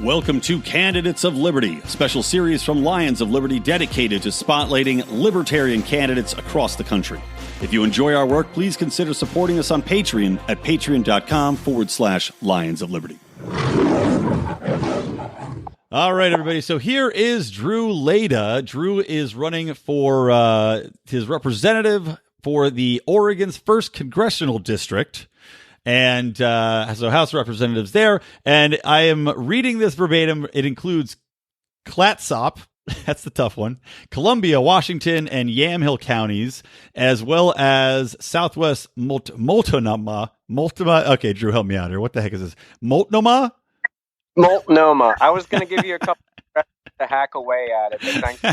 Welcome to Candidates of Liberty, a special series from Lions of Liberty dedicated to spotlighting libertarian candidates across the country. If you enjoy our work, please consider supporting us on Patreon at patreon.com/Lions of Liberty. All right, everybody. So here is Drew Layda. Drew is running for his representative for the Oregon's 1st Congressional District. And so House Representatives there. And I am reading this verbatim. It includes Clatsop, that's the tough one, Columbia, Washington, and Yamhill counties, as well as Southwest Multnomah. Okay, Drew, help me out here. What the heck is this? Multnomah? Multnomah. I was going to give you a couple to hack away at it, but thanks.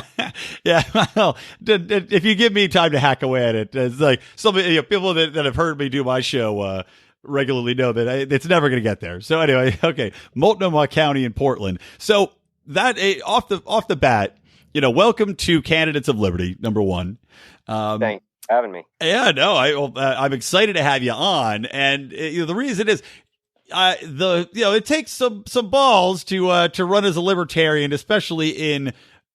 Yeah, well, if you give me time to hack away at it, it's like some people that have heard me do my show regularly know that it's never going to get there. So anyway, okay, Multnomah County in Portland. So that off the bat, welcome to Candidates of Liberty, number one. Thanks for having me. Yeah, no, I'm excited to have you on, and the reason is. It takes some balls to run as a libertarian, especially in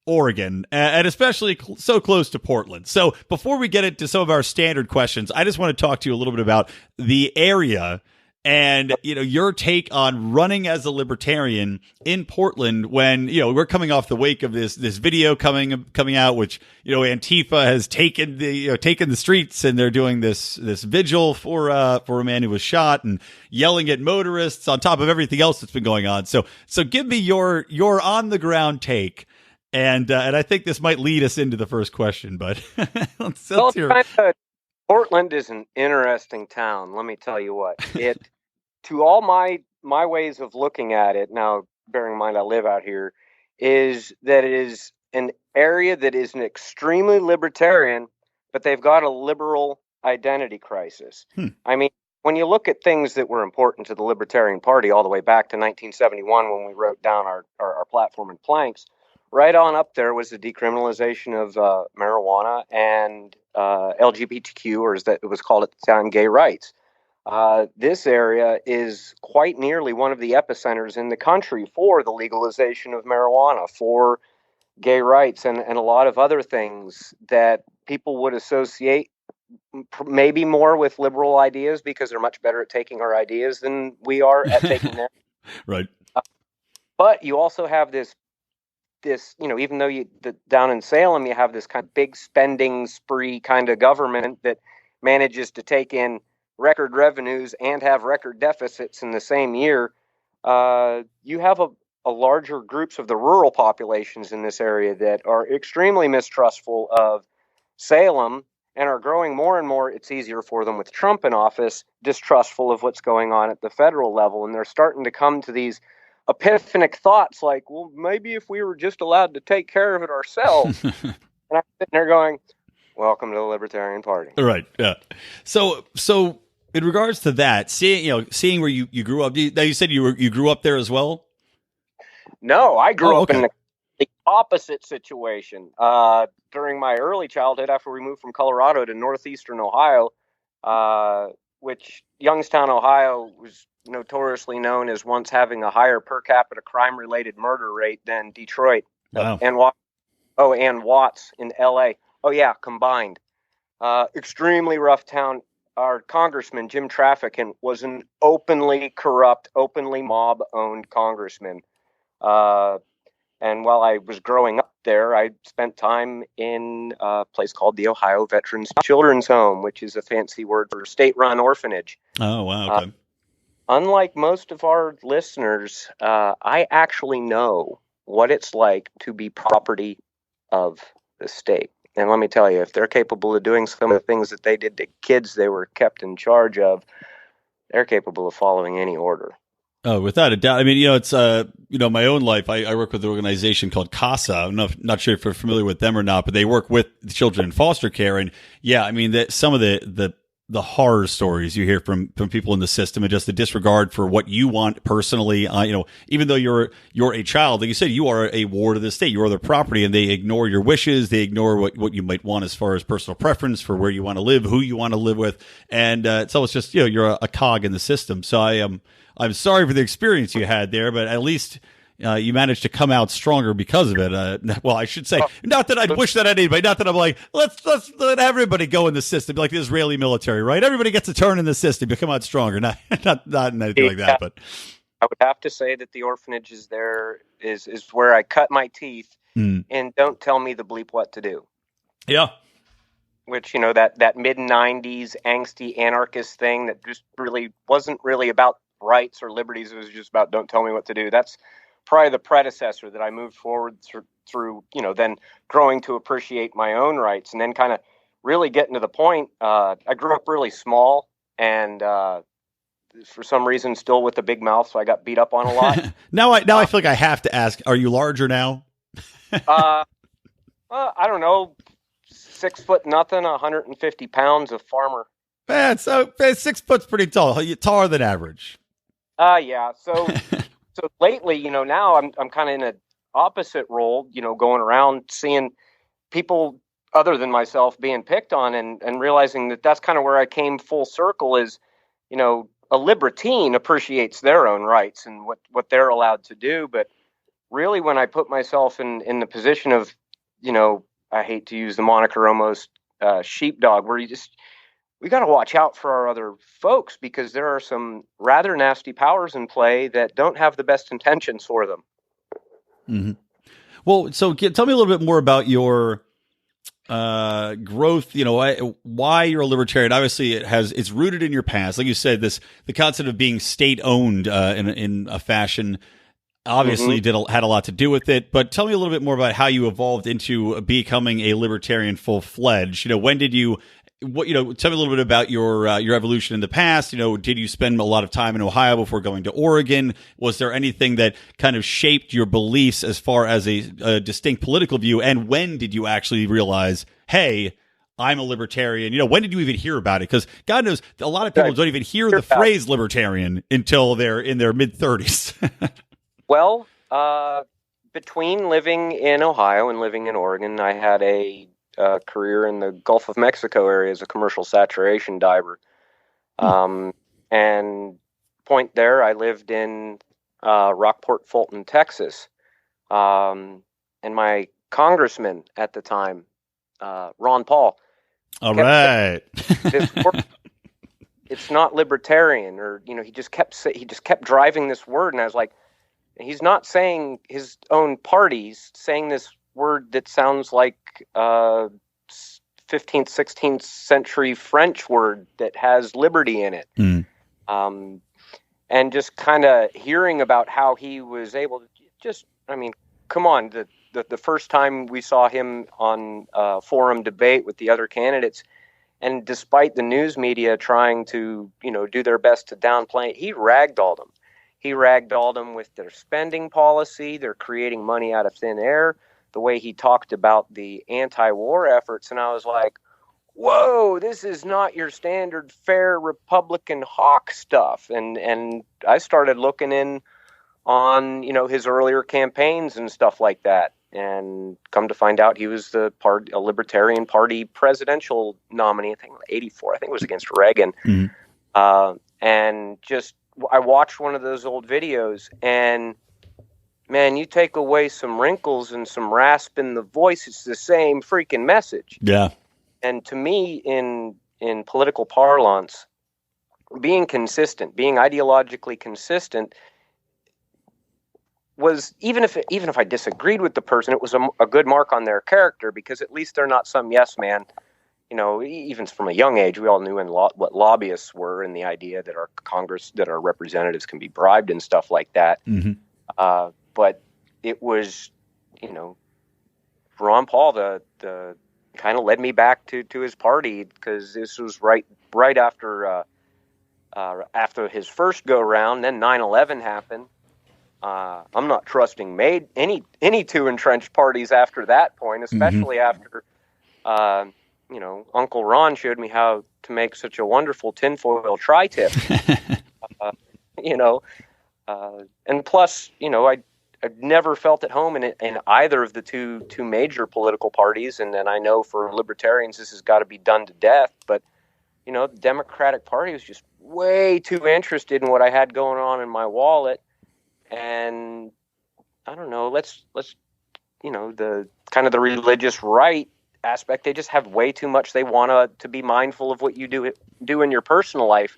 Oregon, and especially so close to Portland. So before we get into some of our standard questions, I just want to talk to you a little bit about the area and your take on running as a libertarian in Portland when we're coming off the wake of this video coming out, which Antifa has taken the streets, and they're doing this vigil for a man who was shot and yelling at motorists on top of everything else that's been going on. So give me your on the ground take, and I think this might lead us into the first question, but let's hear. Portland is an interesting town. Let me tell you what. To all my ways of looking at it, now bearing in mind I live out here, is that it is an area that is an extremely libertarian, but they've got a liberal identity crisis. I mean, when you look at things that were important to the Libertarian Party all the way back to 1971 when we wrote down our platform in planks, right on up there was the decriminalization of marijuana and LGBTQ, or as it was called at the time, gay rights. This area is quite nearly one of the epicenters in the country for the legalization of marijuana, for gay rights, and a lot of other things that people would associate maybe more with liberal ideas because they're much better at taking our ideas than we are at taking them. Right. But you also have this, even though down in Salem, you have this kind of big spending spree kind of government that manages to take in record revenues and have record deficits in the same year. You have a larger groups of the rural populations in this area that are extremely mistrustful of Salem and are growing more and more. It's easier for them with Trump in office, distrustful of what's going on at the federal level. And they're starting to come to these epiphanic thoughts like, well, maybe if we were just allowed to take care of it ourselves. And I'm sitting there going, welcome to the Libertarian Party. Right. Yeah. So in regards to that, seeing where you grew up, you said you grew up there as well? No, I grew up in the opposite situation. During my early childhood, after we moved from Colorado to northeastern Ohio, which Youngstown, Ohio, was notoriously known as once having a higher per capita crime-related murder rate than Detroit. Wow. And Watts in L.A. Oh, yeah, combined. Extremely rough town. Our congressman, Jim Trafficant, was an openly corrupt, openly mob-owned congressman. And while I was growing up there, I spent time in a place called the Ohio Veterans Children's Home, which is a fancy word for state-run orphanage. Oh, wow. Okay. Unlike most of our listeners, I actually know what it's like to be property of the state. And let me tell you, if they're capable of doing some of the things that they did to kids they were kept in charge of, they're capable of following any order. Oh, without a doubt. I mean, it's, my own life, I work with an organization called CASA. I'm not sure if you're familiar with them or not, but they work with children in foster care. And yeah, I mean, some of the horror stories you hear from people in the system, and just the disregard for what you want personally. Even though you're a child, like you said, you are a ward of the state, you are their property, and they ignore your wishes. They ignore what you might want as far as personal preference for where you want to live, who you want to live with. And, it's almost just, you're a cog in the system. So I'm sorry for the experience you had there, but at least, you managed to come out stronger because of it. Well, I should say, not that I'd wish that on anybody, not that I'm like, let's let everybody go in the system, like the Israeli military, right? Everybody gets a turn in the system to come out stronger, not anything like that. But I would have to say that the orphanage is where I cut my teeth, and don't tell me the bleep what to do. Yeah. Which, that mid-90s angsty anarchist thing that just really wasn't really about rights or liberties. It was just about don't tell me what to do. That's probably the predecessor that I moved forward through, then growing to appreciate my own rights and then kind of really getting to the point. I grew up really small and for some reason still with a big mouth, so I got beat up on a lot. Now I feel like I have to ask, are you larger now? I don't know. 6 foot nothing, 150 pounds of farmer. Man, so 6 foot's pretty tall. You're taller than average. Yeah. So lately, now I'm kind of in an opposite role, going around seeing people other than myself being picked on and realizing that that's kind of where I came full circle is, a libertine appreciates their own rights and what they're allowed to do. But really, when I put myself in the position of, I hate to use the moniker almost sheepdog, where we got to watch out for our other folks because there are some rather nasty powers in play that don't have the best intentions for them. Mm-hmm. Well, so tell me a little bit more about your growth. Why you're a libertarian. Obviously, it's rooted in your past, like you said. The concept of being state owned in a fashion. Obviously, had a lot to do with it, but tell me a little bit more about how you evolved into becoming a libertarian full fledged. When did you? Tell me a little bit about your evolution in the past. Did you spend a lot of time in Ohio before going to Oregon? Was there anything that kind of shaped your beliefs as far as a distinct political view? And when did you actually realize, hey, I'm a libertarian? When did you even hear about it? Because God knows a lot of people don't even hear the phrase libertarian until they're in their mid-30s. Well, between living in Ohio and living in Oregon, I had a career in the Gulf of Mexico area as a commercial saturation diver. And point there, I lived in Rockport, Fulton, Texas. And my congressman at the time, Ron Paul. All right. It's not libertarian, or he just kept driving this word, and I was like, he's not saying his own party. He's saying this word that sounds like 15th, 16th century French word that has liberty in it. And just kind of hearing about how he was able to come on, the first time we saw him on forum debate with the other candidates, and despite the news media trying to, do their best to downplay it, he ragdolled them. He ragdolled them with their spending policy. They're creating money out of thin air. The way he talked about the anti-war efforts. And I was like, whoa, this is not your standard fair Republican hawk stuff. And I started looking in on, his earlier campaigns and stuff like that. And come to find out he was a Libertarian Party presidential nominee, I think 84. I think it was against Reagan. And just, I watched one of those old videos, and man, you take away some wrinkles and some rasp in the voice, it's the same freaking message. Yeah. And to me, in political parlance, being consistent, being ideologically consistent, was even if I disagreed with the person, it was a good mark on their character, because at least they're not some yes man. Even from a young age, we all knew what lobbyists were, and the idea that our representatives can be bribed and stuff like that. But it was, Ron Paul, the kind of led me back to his party, because this was right after his first go round. Then 9/11 happened. I'm not trusting any two entrenched parties after that point, especially after. Uncle Ron showed me how to make such a wonderful tinfoil tri-tip, and plus, I've never felt at home in either of the two major political parties. And then I know for libertarians, this has got to be done to death. But, the Democratic Party was just way too interested in what I had going on in my wallet. And I don't know, let's the kind of the religious right aspect, they just have way too much. They want to be mindful of what you do in your personal life,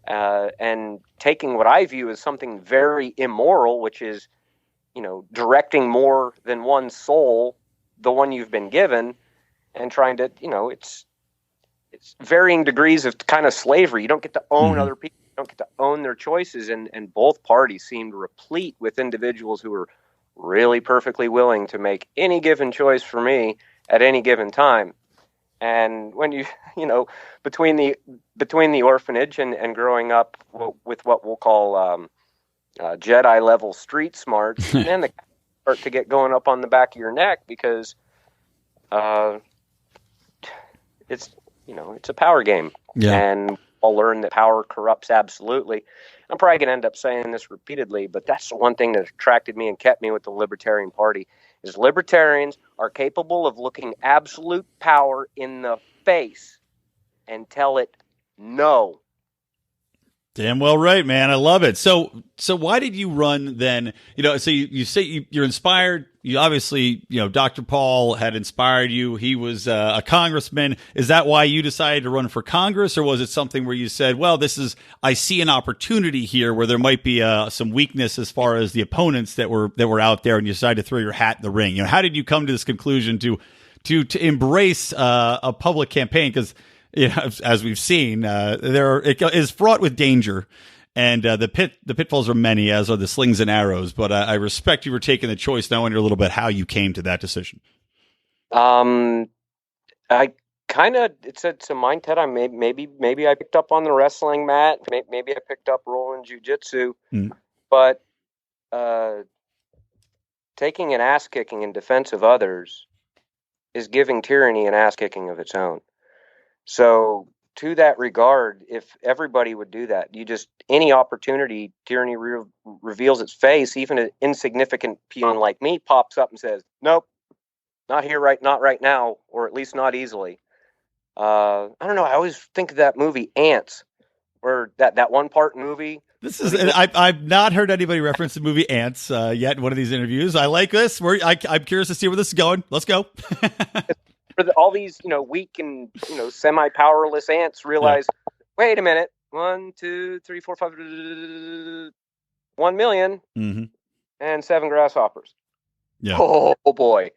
and taking what I view as something very immoral, which is, directing more than one soul, the one you've been given, and trying to, it's varying degrees of kind of slavery. You don't get to own other people. You don't get to own their choices. And both parties seemed replete with individuals who were really perfectly willing to make any given choice for me at any given time. And when you, between the orphanage and growing up with what we'll call Jedi level street smarts, man, the start to get going up on the back of your neck, because it's a power game. Yeah. And I'll learn that power corrupts absolutely. I'm probably going to end up saying this repeatedly, but that's the one thing that attracted me and kept me with the Libertarian Party, is libertarians are capable of looking absolute power in the face and tell it no. Damn well right, man. I love it. So why did you run then? So you say you're inspired. You obviously, Dr. Paul had inspired you. He was a congressman. Is that why you decided to run for Congress, or was it something where you said, well, I see an opportunity here where there might be some weakness as far as the opponents that were out there, and you decided to throw your hat in the ring? How did you come to this conclusion to embrace a public campaign? Because as we've seen, it is fraught with danger, and the pitfalls are many, as are the slings and arrows. But I respect you for taking the choice. Now I wonder a little bit how you came to that decision. I kind of, it's a mindset. Maybe I picked up on the wrestling mat. Maybe I picked up rolling jiu-jitsu. But taking an ass kicking in defense of others is giving tyranny an ass kicking of its own. So to that regard, if everybody would do that, any opportunity, tyranny reveals its face. Even an insignificant peon like me pops up and says, nope, not right now, or at least not easily. I don't know. I always think of that movie Ants, where that one part movie. I've not heard anybody reference the movie Ants yet in one of these interviews. I like this. I'm curious to see where this is going. Let's go. All these, weak and, semi-powerless ants realize, wait a minute, 1, 2, 3, 4, 5, 1 million and 7 grasshoppers. Yeah. Oh boy.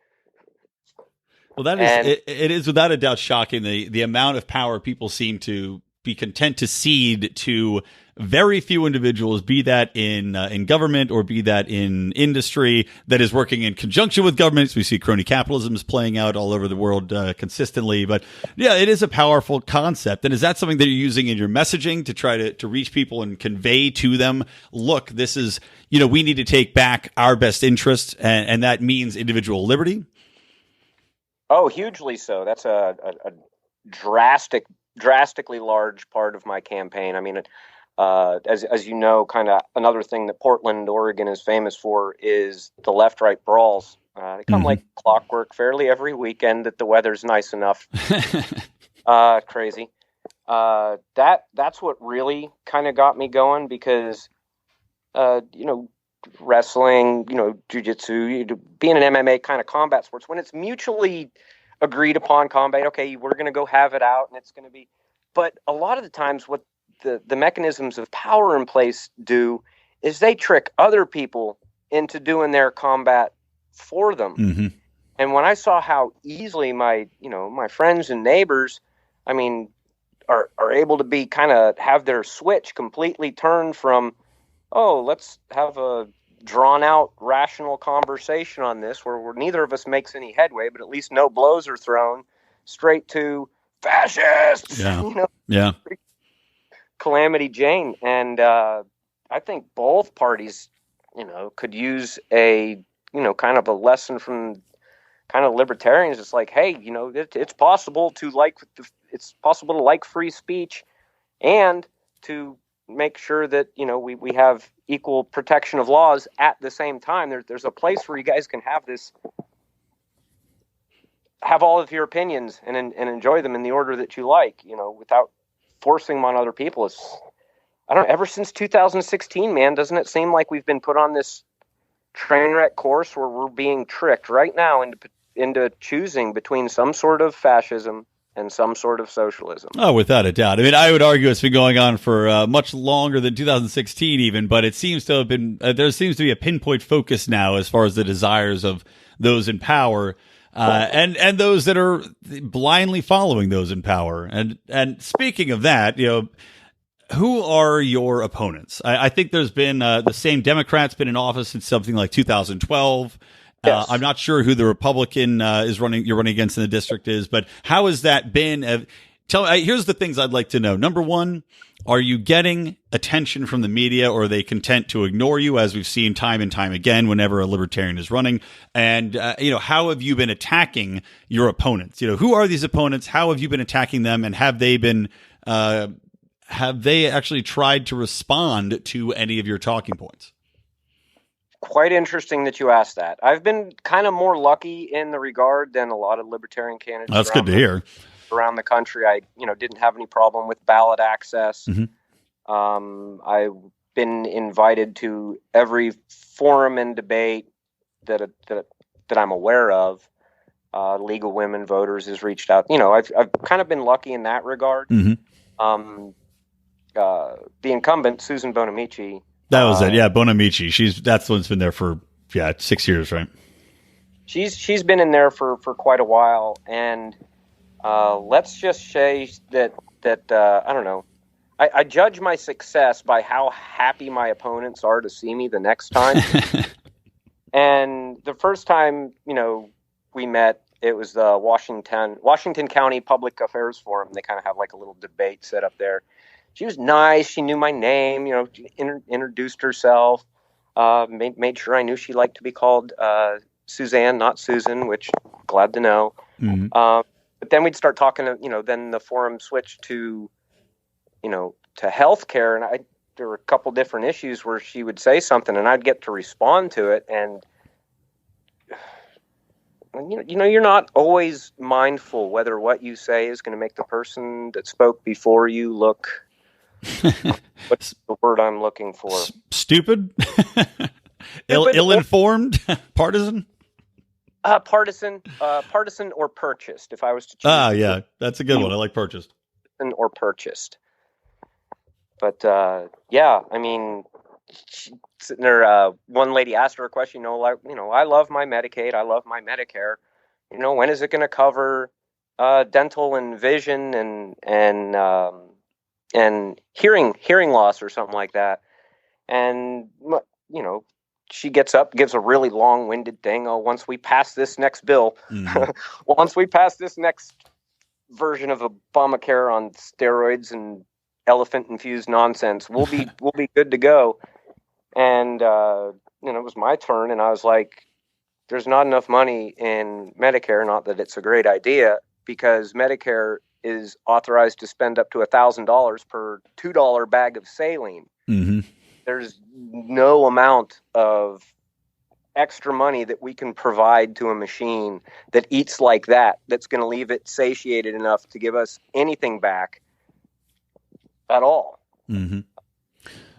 Well, it is without a doubt shocking the amount of power people seem to be content to cede to very few individuals, be that in government or be that in industry that is working in conjunction with governments. We see crony capitalism is playing out all over the world consistently. But yeah, it is a powerful concept. And is that something that you're using in your messaging to try to reach people and convey to them, look, this is, we need to take back our best interests, and that means individual liberty? Oh, hugely so. That's a drastically large part of my campaign. I mean, as you know, kind of another thing that Portland, Oregon is famous for is the left-right brawls. They come like clockwork fairly every weekend that the weather's nice enough. Crazy. That's what really kind of got me going, because, wrestling, jiu-jitsu, being an MMA kind of combat sports, when it's mutually agreed upon combat, okay, we're going to go have it out and it's going to be, but a lot of the times what the mechanisms of power in place do is they trick other people into doing their combat for them. And when I saw how easily my friends and neighbors, are able to be kind of have their switch completely turned from, oh, let's have a drawn out rational conversation on this where neither of us makes any headway, but at least no blows are thrown, straight to fascists. Yeah. Calamity Jane. And I think both parties, could use a, kind of a lesson from kind of libertarians. It's like, hey, it's possible to like free speech and to make sure that, we have equal protection of laws at the same time. There's a place where you guys can have all of your opinions and enjoy them in the order that you like, without forcing them on other people. I don't know, ever since 2016, man, doesn't it seem like we've been put on this train wreck course where we're being tricked right now into choosing between some sort of fascism and some sort of socialism. Oh, without a doubt. I mean, I would argue it's been going on for much longer than 2016 even, but it seems to have been, there seems to be a pinpoint focus now as far as the desires of those in power, and those that are blindly following those in power. And speaking of that, who are your opponents? I think there's been the same Democrat's been in office since something like 2012. Yes. I'm not sure who the Republican you're running against in the district is, but how has that been? Here's the things I'd like to know. Number one, are you getting attention from the media, or are they content to ignore you, as we've seen time and time again whenever a libertarian is running? And how have you been attacking your opponents? Who are these opponents? How have you been attacking them? And have they actually tried to respond to any of your talking points? Quite interesting that you asked that. I've been kind of more lucky in the regard than a lot of libertarian candidates. That's good to hear. Around the country, I didn't have any problem with ballot access. Mm-hmm. I've been invited to every forum and debate that I'm aware of. League of Women Voters has reached out. I've kind of been lucky in that regard. Mm-hmm. The incumbent, Susan Bonamici. That was it. Yeah, Bonamici. That's the one's been there for 6 years, right? She's been in there for quite a while, and let's just say that I don't know. I judge my success by how happy my opponents are to see me the next time. And the first time we met, it was the Washington County Public Affairs Forum. They kind of have like a little debate set up there. She was nice. She knew my name, introduced herself, made sure I knew she liked to be called Suzanne, not Susan, which glad to know. Mm-hmm. But then we'd start talking, then the forum switched to healthcare. And there were a couple different issues where she would say something and I'd get to respond to it. And, you're not always mindful whether what you say is going to make the person that spoke before you look... What's the word I'm looking for? Stupid? Ill-informed? Partisan? Partisan or purchased, if I was to choose. Yeah, that's a good one. I like purchased. Or purchased. But, I mean, sitting there, one lady asked her a question, I love my Medicaid, I love my Medicare. When is it going to cover dental and vision and hearing loss or something like that? And, she gets up, gives a really long-winded thing. Oh, once we pass this next bill, mm-hmm. once we pass this next version of Obamacare on steroids and elephant-infused nonsense, we'll be good to go. And, it was my turn, and I was like, there's not enough money in Medicare, not that it's a great idea, because Medicare is authorized to spend up to $1,000 per $2 bag of saline. Mm-hmm. There's no amount of extra money that we can provide to a machine that eats like that's going to leave it satiated enough to give us anything back at all. Mm-hmm.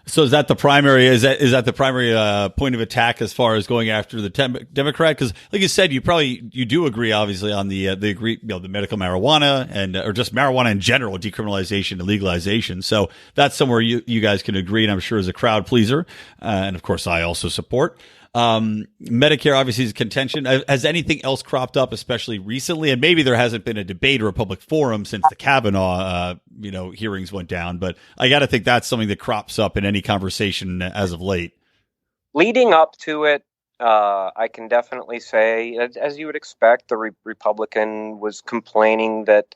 So is that the primary? Is that the primary point of attack as far as going after the Democrat? Because, like you said, you do agree, obviously, on the medical marijuana or just marijuana in general, decriminalization and legalization. So that's somewhere you guys can agree, and I'm sure is a crowd pleaser, and of course I also support. Medicare obviously is contention. Has anything else cropped up, especially recently? And maybe there hasn't been a debate or a public forum since the Kavanaugh, hearings went down. But I got to think that's something that crops up in any conversation as of late. Leading up to it, I can definitely say, as you would expect, the Republican was complaining that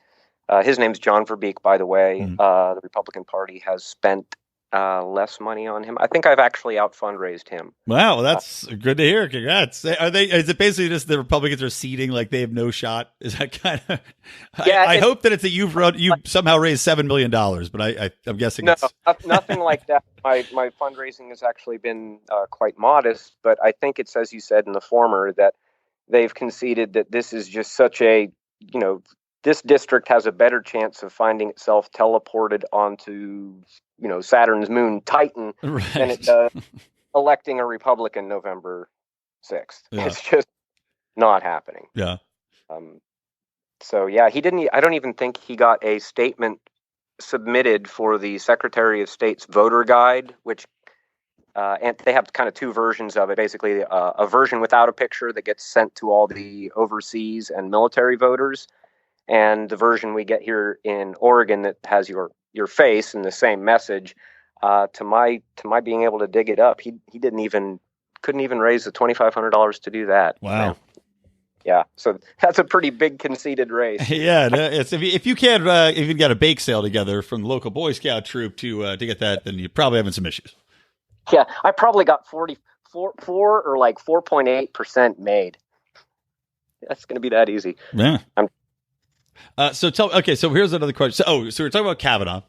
his name's John Verbeek, by the way. Mm-hmm. The Republican Party has spent less money on him. I think I've actually out fundraised him. Wow, that's good to hear. Congrats. Is it basically just the Republicans are ceding like they have no shot? Is that kind of? Yeah, I hope that it's that you somehow raised $7 million, but I'm guessing no, nothing like that. My fundraising has actually been quite modest, but I think it's, as you said in the former, that they've conceded that this is just such a this district has a better chance of finding itself teleported onto Saturn's moon Titan than it does electing a Republican November 6th. Yeah. It's just not happening. Yeah. So yeah, he didn't. I don't even think he got a statement submitted for the Secretary of State's voter guide, which and they have kind of two versions of it. Basically, a version without a picture that gets sent to all the overseas and military voters, and the version we get here in Oregon that has your face and the same message. To my being able to dig it up, he couldn't even raise the $2,500 to do that. Wow. Man. Yeah, so that's a pretty big conceded race. Yeah, it's if you can't even get a bake sale together from the local Boy Scout troop to get that, then you're probably having some issues. Yeah, I probably got 4 or like 4.8% made. That's going to be that easy. Yeah. So here's another question. So we're talking about Kavanaugh.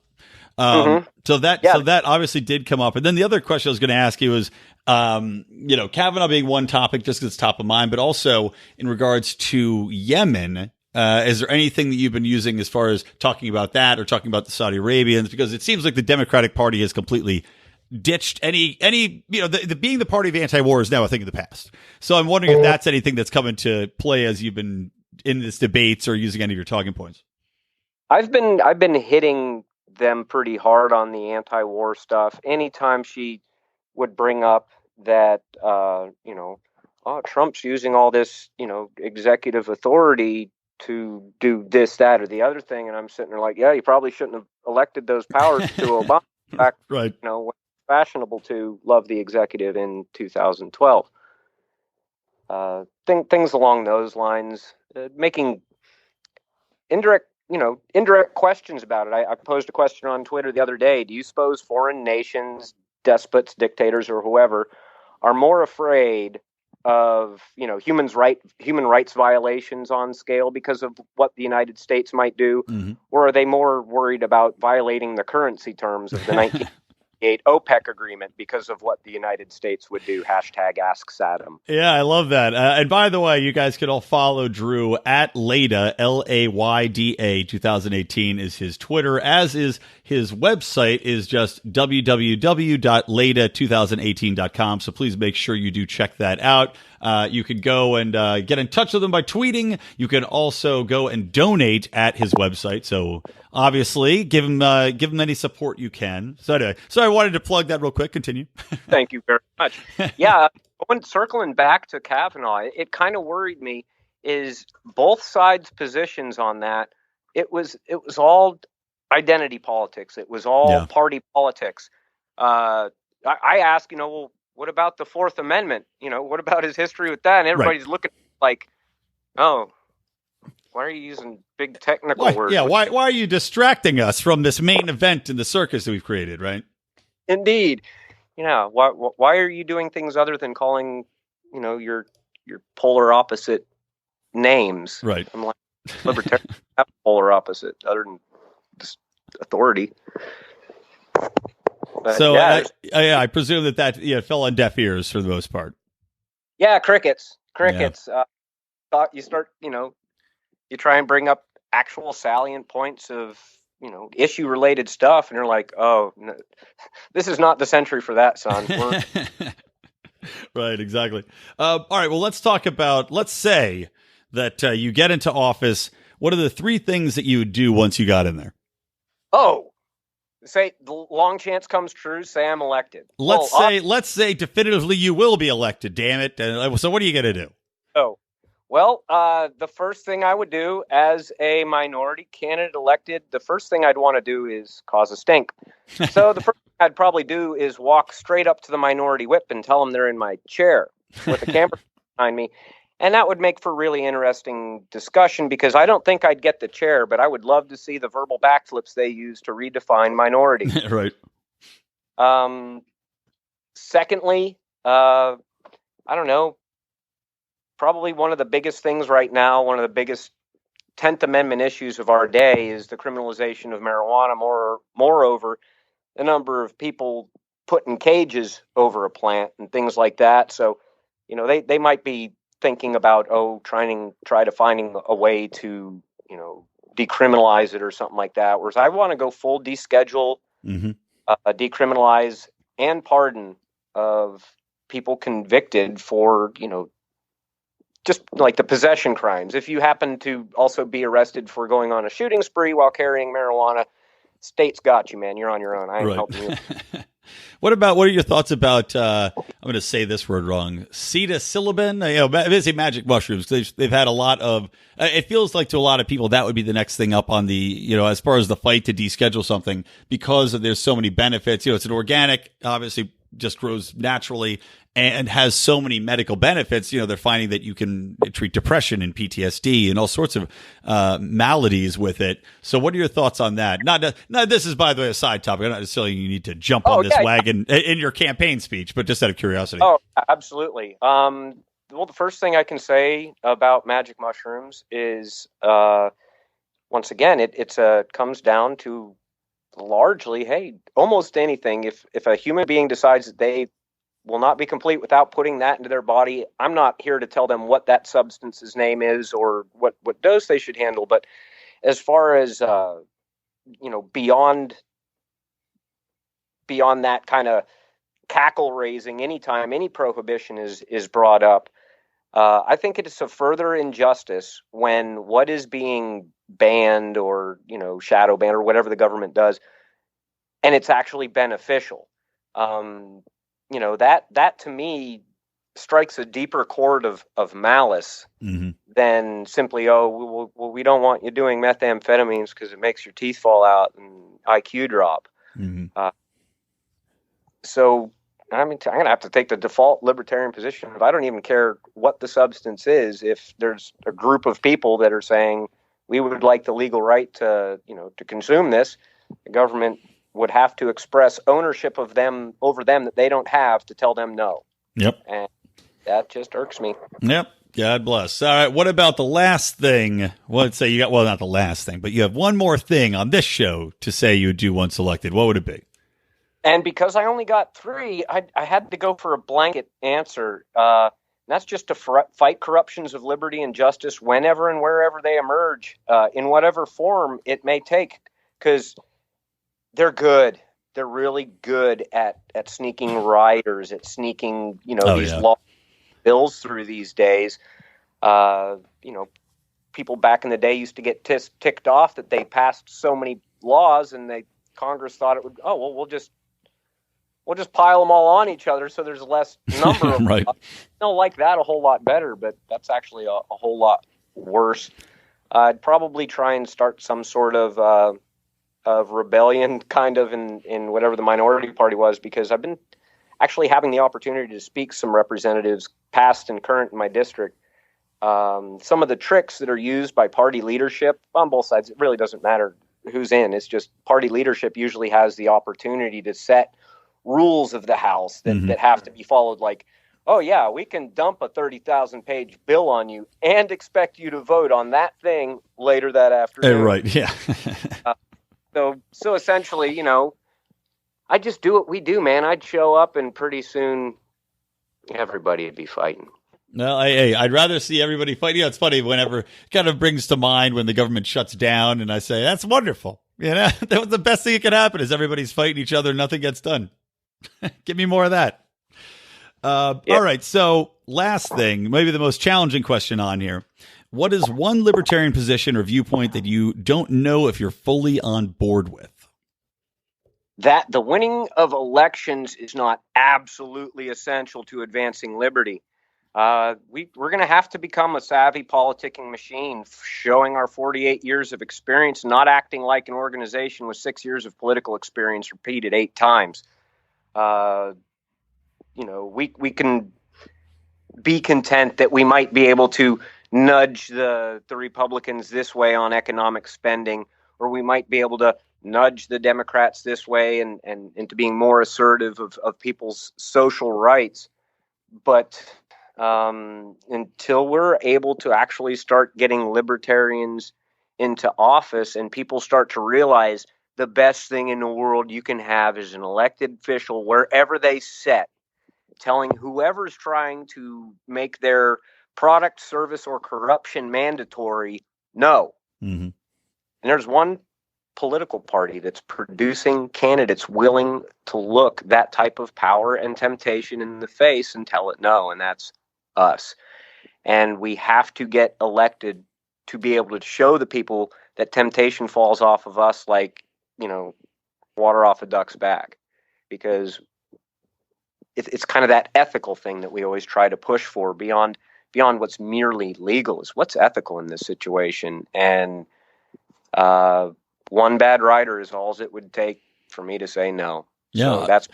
So that obviously did come up, and then the other question I was going to ask you was, Kavanaugh being one topic just because it's top of mind, but also in regards to Yemen. Is there anything that you've been using as far as talking about that or talking about the Saudi Arabians? Because it seems like the Democratic Party has completely ditched any being the party of anti-war is now a thing of the past. So I'm wondering if that's anything that's come into play as you've been in this debates or using any of your talking points. I've been hitting them pretty hard on the anti-war stuff. Anytime she would bring up that, Trump's using all this, executive authority to do this, that, or the other thing. And I'm sitting there like, yeah, you probably shouldn't have elected those powers to Obama. Back, right. When it was fashionable to love the executive in 2012. Things along those lines, making indirect questions about it. I posed a question on Twitter the other day. Do you suppose foreign nations, despots, dictators, or whoever are more afraid of, human rights violations on scale because of what the United States might do? Mm-hmm. Or are they more worried about violating the currency terms of the 1988 OPEC agreement because of what the United States would do? #Ask Saddam. Yeah, I love that. And by the way, you guys can all follow Drew at Layda, Layda 2018 is his Twitter, as is his website is just www.layda2018.com. So please make sure you do check that out. You can go and get in touch with him by tweeting. You can also go and donate at his website. So obviously, give him any support you can. So anyway, I wanted to plug that real quick. Continue. Thank you very much. Yeah, circling back to Kavanaugh, it kind of worried me. Is both sides' positions on that? It was all identity politics. It was all party politics. I asked, well, what about the Fourth Amendment? What about his history with that? And everybody's looking like, oh, why are you using big technical words? Yeah, why are you distracting us from this main event in the circus that we've created, right? Indeed. Why are you doing things other than calling, your polar opposite names? Right. I'm like, libertarian have polar opposite other than just authority. But so I presume that fell on deaf ears for the most part. Yeah, crickets. Yeah. You start, you try and bring up actual salient points of, issue related stuff, and you're like, oh, no, this is not the century for that, son. Right, exactly. All right, well, let's say that you get into office. What are the 3 things that you would do once you got in there? Oh, say the long chance comes true. Say I'm elected. Let's say definitively you will be elected. Damn it! So what are you gonna do? Oh, well, the first thing I would do as a minority candidate elected, the first thing I'd want to do is cause a stink. So the first thing I'd probably do is walk straight up to the minority whip and tell them they're in my chair with a camera behind me. And that would make for really interesting discussion because I don't think I'd get the chair, but I would love to see the verbal backflips they use to redefine minority. Right. Secondly, I don't know, probably one of the biggest things right now, one of the biggest 10th Amendment issues of our day is the criminalization of marijuana. Moreover, the number of people put in cages over a plant and things like that. So, they might be thinking about try to finding a way to decriminalize it or something like that. Whereas I want to go full deschedule, decriminalize and pardon of people convicted for, just like the possession crimes. If you happen to also be arrested for going on a shooting spree while carrying marijuana, state's got you, man. You're on your own. I ain't helping you. What are your thoughts about, I'm going to say this word wrong, psilocybin? Basically magic mushrooms. They've had a lot of, it feels like to a lot of people that would be the next thing up on the, as far as the fight to deschedule something, because there's so many benefits. It's an organic, obviously just grows naturally and has so many medical benefits. They're finding that you can treat depression and PTSD and all sorts of maladies with it. So what are your thoughts on that? Not this is, by the way, a side topic. I'm not necessarily you need to jump on this wagon in your campaign speech, but just out of curiosity. Oh, absolutely. Well, the first thing I can say about magic mushrooms is, once again, it comes down to largely, hey, almost anything. If a human being decides that they will not be complete without putting that into their body, I'm not here to tell them what that substance's name is or what dose they should handle. But as far as beyond that kind of cackle raising, anytime any prohibition is brought up, I think it is a further injustice when what is being banned or shadow banned or whatever the government does, and it's actually beneficial. That to me strikes a deeper chord of malice than simply, we don't want you doing methamphetamines because it makes your teeth fall out and IQ drop. So I'm going to have to take the default libertarian position. I don't even care what the substance is. If there's a group of people that are saying we would like the legal right to consume this, the government would have to express ownership of them over them that they don't have to tell them no. Yep. And that just irks me. Yep. God bless. All right. What about the last thing? Well, let's say you got, not the last thing, but you have one more thing on this show to say you would do once elected. What would it be? And because I only got 3, I had to go for a blanket answer. That's just to fight corruptions of liberty and justice whenever and wherever they emerge, in whatever form it may take, because they're good. They're really good at sneaking riders, at sneaking, law bills through these days. People back in the day used to get ticked off that they passed so many laws, and Congress thought it would, we'll just pile them all on each other so there's less number of right. I don't like that a whole lot better, but that's actually a whole lot worse. I'd probably try and start some sort of rebellion kind of in whatever the minority party was, because I've been actually having the opportunity to speak some representatives past and current in my district. Some of the tricks that are used by party leadership on both sides, it really doesn't matter who's in. It's just party leadership usually has the opportunity to set rules of the House that have to be followed, like, oh yeah, we can dump a 30,000 page bill on you and expect you to vote on that thing later that afternoon. Right. Yeah. So essentially, I just do what we do, man. I'd show up and pretty soon everybody would be fighting. No, I'd rather see everybody fight. It's funny whenever it kind of brings to mind when the government shuts down, and I say, that's wonderful. That was the best thing that could happen is everybody's fighting each other and nothing gets done. Give me more of that. All right. So last thing, maybe the most challenging question on here. What is one libertarian position or viewpoint that you don't know if you're fully on board with? That the winning of elections is not absolutely essential to advancing liberty. We're going to have to become a savvy politicking machine, showing our 48 years of experience, not acting like an organization with 6 years of political experience repeated 8 times. We can be content that we might be able to nudge the Republicans this way on economic spending, or we might be able to nudge the Democrats this way and into being more assertive of people's social rights. But until we're able to actually start getting libertarians into office and people start to realize the best thing in the world you can have is an elected official wherever they sit, telling whoever's trying to make their product, service, or corruption mandatory, no. Mm-hmm. And there's one political party that's producing candidates willing to look that type of power and temptation in the face and tell it no, and that's us. And we have to get elected to be able to show the people that temptation falls off of us like, water off a duck's back, because it's kind of that ethical thing that we always try to push for beyond what's merely legal, is what's ethical in this situation. And one bad writer is all it would take for me to say no. Yeah. So that's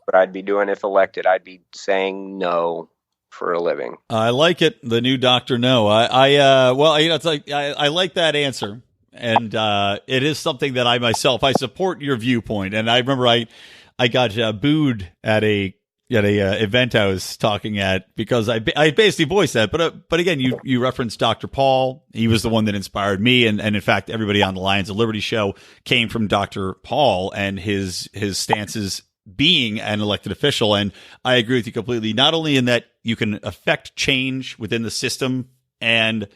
what I'd be doing if elected. I'd be saying no for a living. I like it. The new Dr. No. It's like, I like that answer. And it is something that I support your viewpoint. And I remember I got booed at a event I was talking at because I basically voiced that. But again, you referenced Dr. Paul. He was the one that inspired me. And in fact, everybody on the Lions of Liberty show came from Dr. Paul and his stances being an elected official. And I agree with you completely, not only in that you can affect change within the system, and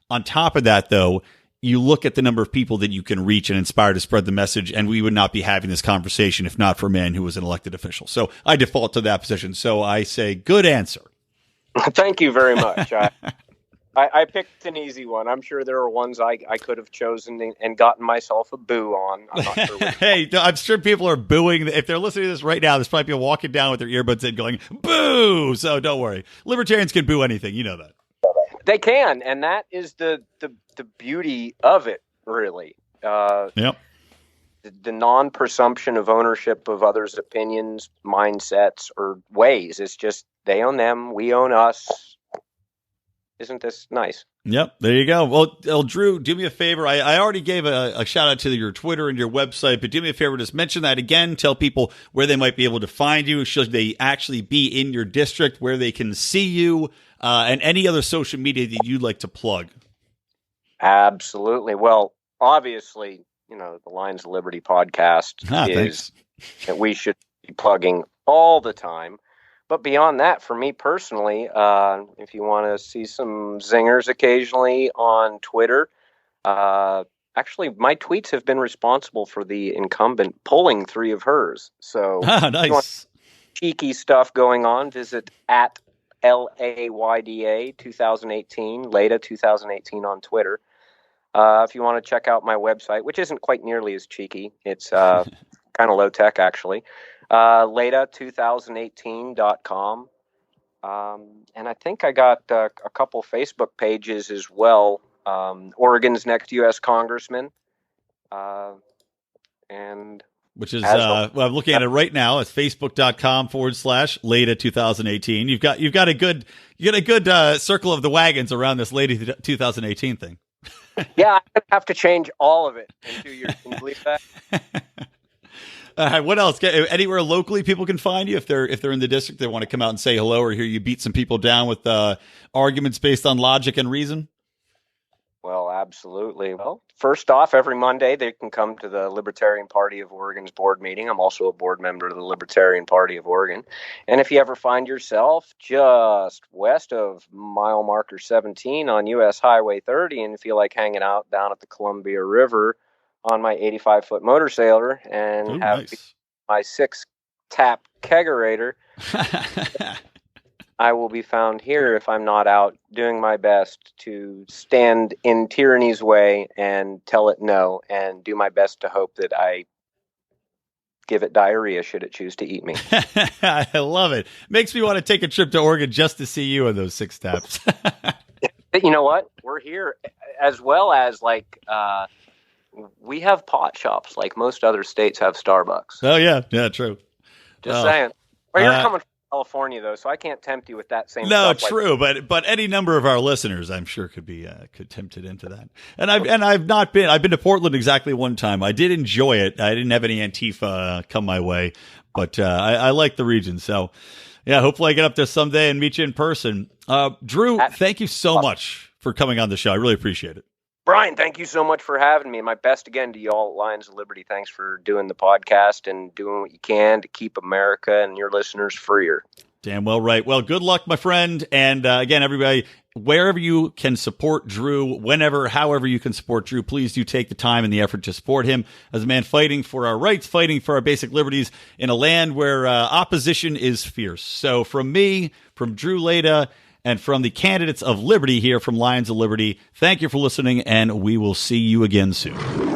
on top of that, though, you look at the number of people that you can reach and inspire to spread the message, and we would not be having this conversation if not for a man who was an elected official. So I default to that position. So I say, good answer. Thank you very much. I picked an easy one. I'm sure there are ones I could have chosen and gotten myself a boo on. I'm not sure hey, I'm sure people are booing. If they're listening to this right now, there's probably people walking down with their earbuds in going, boo! So don't worry. Libertarians can boo anything. You know that. They can, and that is the beauty of it, really. Yep. The non-presumption of ownership of others' opinions, mindsets, or ways. It's just they own them, we own us. Isn't this nice? Yep, there you go. Well, Drew, do me a favor. I already gave a shout out to your Twitter and your website, but do me a favor, just mention that again. Tell people where they might be able to find you, should they actually be in your district, where they can see you, and any other social media that you'd like to plug. Absolutely. Well, obviously, the Lions of Liberty podcast is that we should be plugging all the time. But beyond that, for me personally, if you want to see some zingers occasionally on Twitter, actually, my tweets have been responsible for the incumbent pulling 3 of hers. So nice. If you want cheeky stuff going on, visit at LAYDA 2018, Layda 2018 on Twitter. If you want to check out my website, which isn't quite nearly as cheeky, it's kind of low tech actually. Layda2018.com. And I think I got a couple Facebook pages as well. Oregon's Next U.S. Congressman. Which is, I'm looking at it right now. It's facebook.com/Layda2018. You've got a good circle of the wagons around this Layda 2018 thing. Yeah, I have to change all of it in 2 years. Can you believe that? What else? Anywhere locally people can find you if they're in the district, they want to come out and say hello or hear you beat some people down with arguments based on logic and reason? Well, absolutely. Well, first off, every Monday they can come to the Libertarian Party of Oregon's board meeting. I'm also a board member of the Libertarian Party of Oregon. And if you ever find yourself just west of mile marker 17 on U.S. Highway 30 and feel like hanging out down at the Columbia River on my 85-foot motor sailor and my 6-tap kegerator, I will be found here if I'm not out doing my best to stand in tyranny's way and tell it no, and do my best to hope that I give it diarrhea should it choose to eat me. I love it. Makes me want to take a trip to Oregon just to see you in those 6 taps. You know what? We're here, as well as we have pot shops like most other states have Starbucks. Oh, yeah. Yeah, true. Just saying. Well, you're coming from California, though, so I can't tempt you with that same No, stuff. true, but any number of our listeners, I'm sure, could tempt it into that. And I've been to Portland exactly one time. I did enjoy it. I didn't have any Antifa come my way, but I like the region. So, yeah, hopefully I get up there someday and meet you in person. Drew, thank you so much for coming on the show. I really appreciate it. Brian, thank you so much for having me. My best again to you all at Lions of Liberty. Thanks for doing the podcast and doing what you can to keep America and your listeners freer. Damn well right. Well, good luck, my friend. And again, everybody, wherever you can support Drew, whenever, however you can support Drew, please do take the time and the effort to support him as a man fighting for our rights, fighting for our basic liberties in a land where opposition is fierce. So from me, from Drew Layda, and from the candidates of liberty here from Lions of Liberty, thank you for listening, and we will see you again soon.